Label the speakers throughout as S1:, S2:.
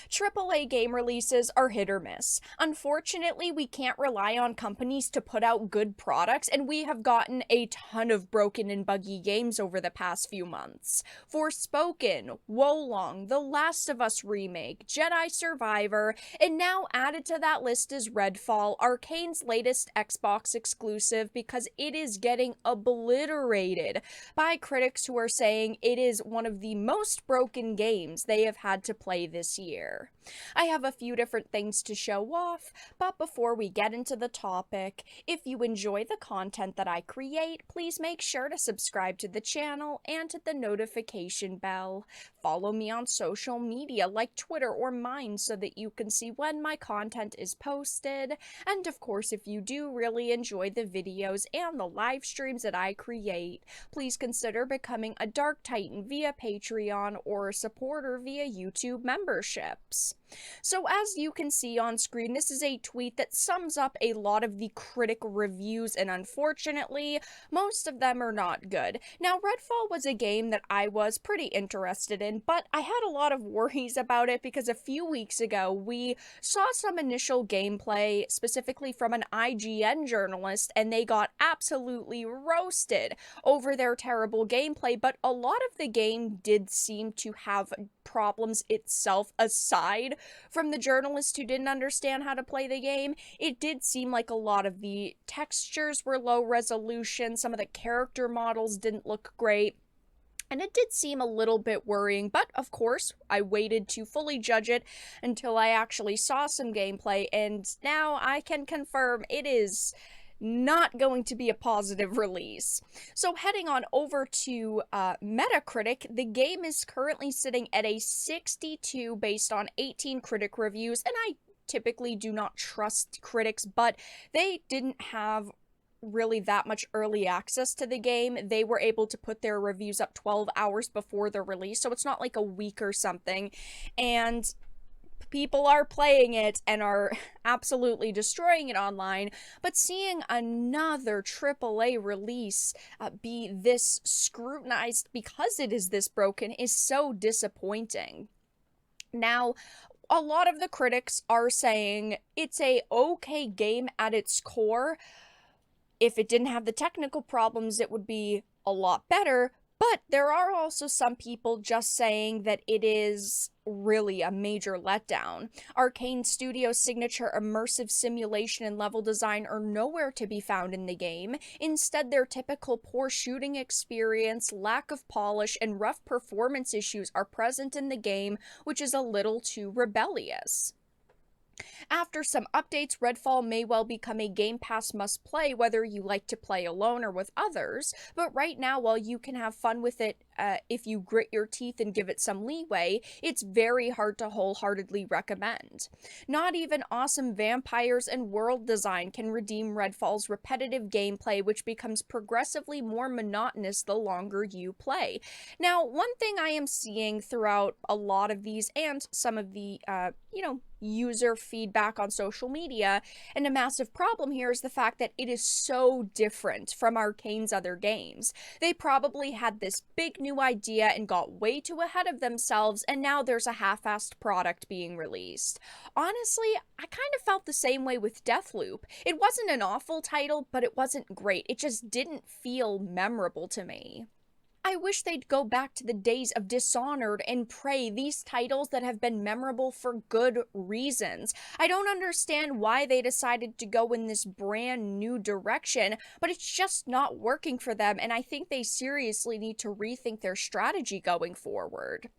S1: AAA game releases are hit or miss. Unfortunately, we can't rely on companies to put out good products, and we have gotten a ton of broken and buggy games over the past few months. Forspoken, Wolong, The Last of Us Remake, Jedi Survivor, and now added to that list is Redfall, Arcane's latest Xbox exclusive, because it is getting obliterated by critics who are saying it is one of the most broken games they have had to play this year. I have a few different things to show off, but before we get into the topic, if you enjoy the content that I create, please make sure to subscribe to the channel and hit the notification bell. Follow me on social media like Twitter or mine so that you can see when my content is posted. And of course, if you do really enjoy the videos and the live streams that I create, please consider becoming a Dark Titan via Patreon or a supporter via YouTube memberships. So as you can see on screen, this is a tweet that sums up a lot of the critic reviews, and unfortunately, most of them are not good. Now, Redfall was a game that I was pretty interested in, but I had a lot of worries about it because a few weeks ago, we saw some initial gameplay, specifically from an IGN journalist, and they got absolutely roasted over their terrible gameplay, but a lot of the game did seem to have problems itself aside from the journalist who didn't understand how to play the game. It did seem like a lot of the textures were low resolution, some of the character models didn't look great, and it did seem a little bit worrying, but of course, I waited to fully judge it until I actually saw some gameplay, and now I can confirm it is not going to be a positive release. So heading on over to Metacritic, the game is currently sitting at a 62 based on 18 critic reviews, and I typically do not trust critics, but they didn't have really that much early access to the game. They were able to put their reviews up 12 hours before the release, so it's not like a week or something, and people are playing it and are absolutely destroying it online, but seeing another AAA release be this scrutinized because it is this broken is so disappointing. Now, a lot of the critics are saying it's a okay game at its core. If it didn't have the technical problems, it would be a lot better. But there are also some people just saying that it is really a major letdown. Arcane Studios' signature immersive simulation and level design are nowhere to be found in the game. Instead, their typical poor shooting experience, lack of polish, and rough performance issues are present in the game, which is a little too rebellious. After some updates, Redfall may well become a Game Pass must-play, whether you like to play alone or with others, but right now, while you can have fun with it if you grit your teeth and give it some leeway, it's very hard to wholeheartedly recommend. Not even awesome vampires and world design can redeem Redfall's repetitive gameplay, which becomes progressively more monotonous the longer you play. Now, one thing I am seeing throughout a lot of these and some of the, user feedback on social media, and a massive problem here is the fact that it is so different from Arcane's other games. They probably had this big new idea and got way too ahead of themselves, and now there's a half-assed product being released. Honestly, I kind of felt the same way with Deathloop. It wasn't an awful title, but it wasn't great. It just didn't feel memorable to me. I wish they'd go back to the days of Dishonored and Prey, these titles that have been memorable for good reasons. I don't understand why they decided to go in this brand new direction, but it's just not working for them, and I think they seriously need to rethink their strategy going forward.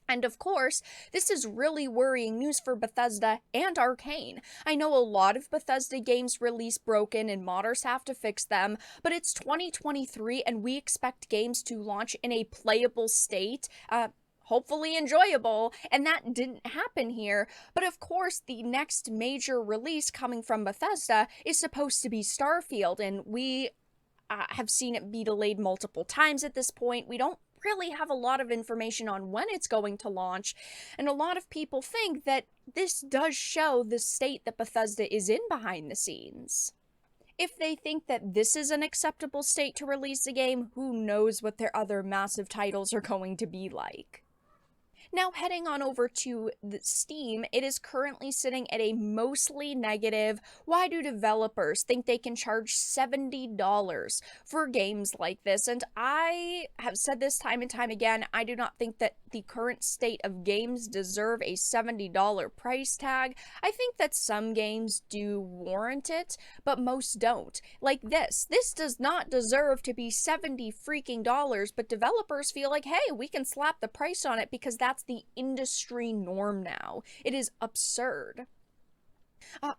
S1: And of course, this is really worrying news for Bethesda and Arcane. I know a lot of Bethesda games release broken and modders have to fix them, but it's 2023 and we expect games to launch in a playable state, hopefully enjoyable, and that didn't happen here. But of course, the next major release coming from Bethesda is supposed to be Starfield, and we have seen it be delayed multiple times at this point. We don't really have a lot of information on when it's going to launch, and a lot of people think that this does show the state that Bethesda is in behind the scenes. If they think that this is an acceptable state to release a game, who knows what their other massive titles are going to be like. Now, heading on over to the Steam, it is currently sitting at a mostly negative. Why do developers think they can charge $70 for games like this? And I have said this time and time again, I do not think that the current state of games deserve a $70 price tag. I think that some games do warrant it, but most don't. Like this. This does not deserve to be 70 freaking dollars, but developers feel like, hey, we can slap the price on it because that's the industry norm now. It is absurd.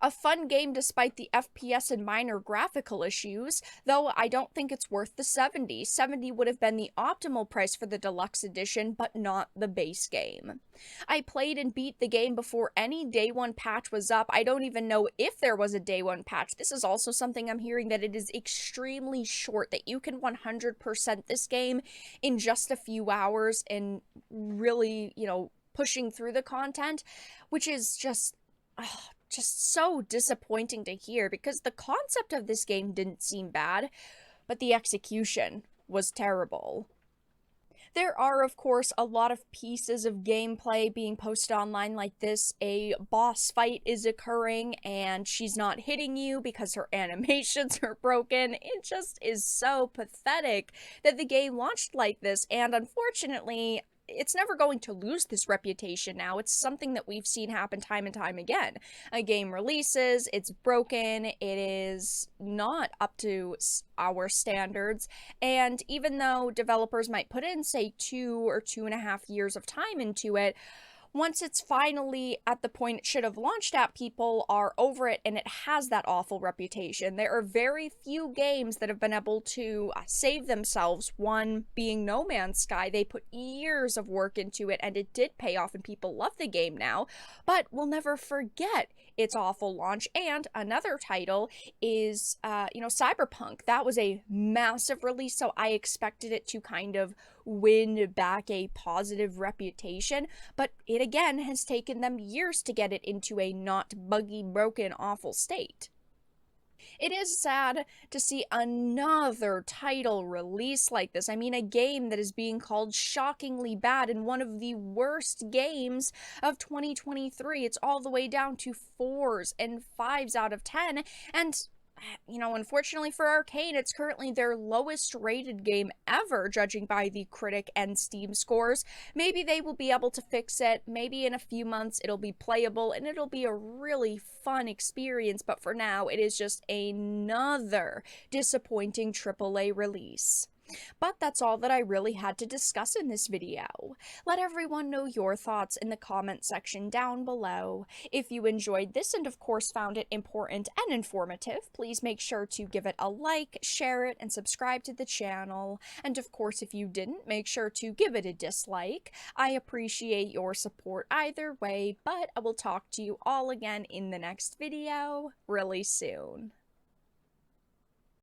S1: A fun game despite the FPS and minor graphical issues, though I don't think it's worth the 70. 70 would have been the optimal price for the deluxe edition, but not the base game. I played and beat the game before any day one patch was up. I don't even know if there was a day one patch. This is also something I'm hearing, that it is extremely short, that you can 100% this game in just a few hours and really, pushing through the content, which is just so disappointing to hear, because the concept of this game didn't seem bad, but the execution was terrible. There are, of course, a lot of pieces of gameplay being posted online like this. A boss fight is occurring and she's not hitting you because her animations are broken. It just is so pathetic that the game launched like this, and unfortunately, it's never going to lose this reputation now. It's something that we've seen happen time and time again. A game releases, it's broken, it is not up to our standards, and even though developers might put in, say, 2 or 2.5 years of time into it, once it's finally at the point it should have launched at, people are over it and it has that awful reputation. There are very few games that have been able to save themselves, one being No Man's Sky. They put years of work into it and it did pay off and people love the game now, but we'll never forget its awful launch. And another title is, Cyberpunk. That was a massive release, so I expected it to kind of win back a positive reputation, but it again has taken them years to get it into a not buggy, broken, awful state. It is sad to see another title release like this. I mean, a game that is being called shockingly bad and one of the worst games of 2023. It's all the way down to 4s and 5s out of 10, and unfortunately for Arcane, it's currently their lowest rated game ever, judging by the Critic and Steam scores. Maybe they will be able to fix it. Maybe in a few months it'll be playable and it'll be a really fun experience, but for now it is just another disappointing AAA release. But that's all that I really had to discuss in this video. Let everyone know your thoughts in the comment section down below. If you enjoyed this and of course found it important and informative, please make sure to give it a like, share it, and subscribe to the channel. And of course, if you didn't, make sure to give it a dislike. I appreciate your support either way, but I will talk to you all again in the next video really soon.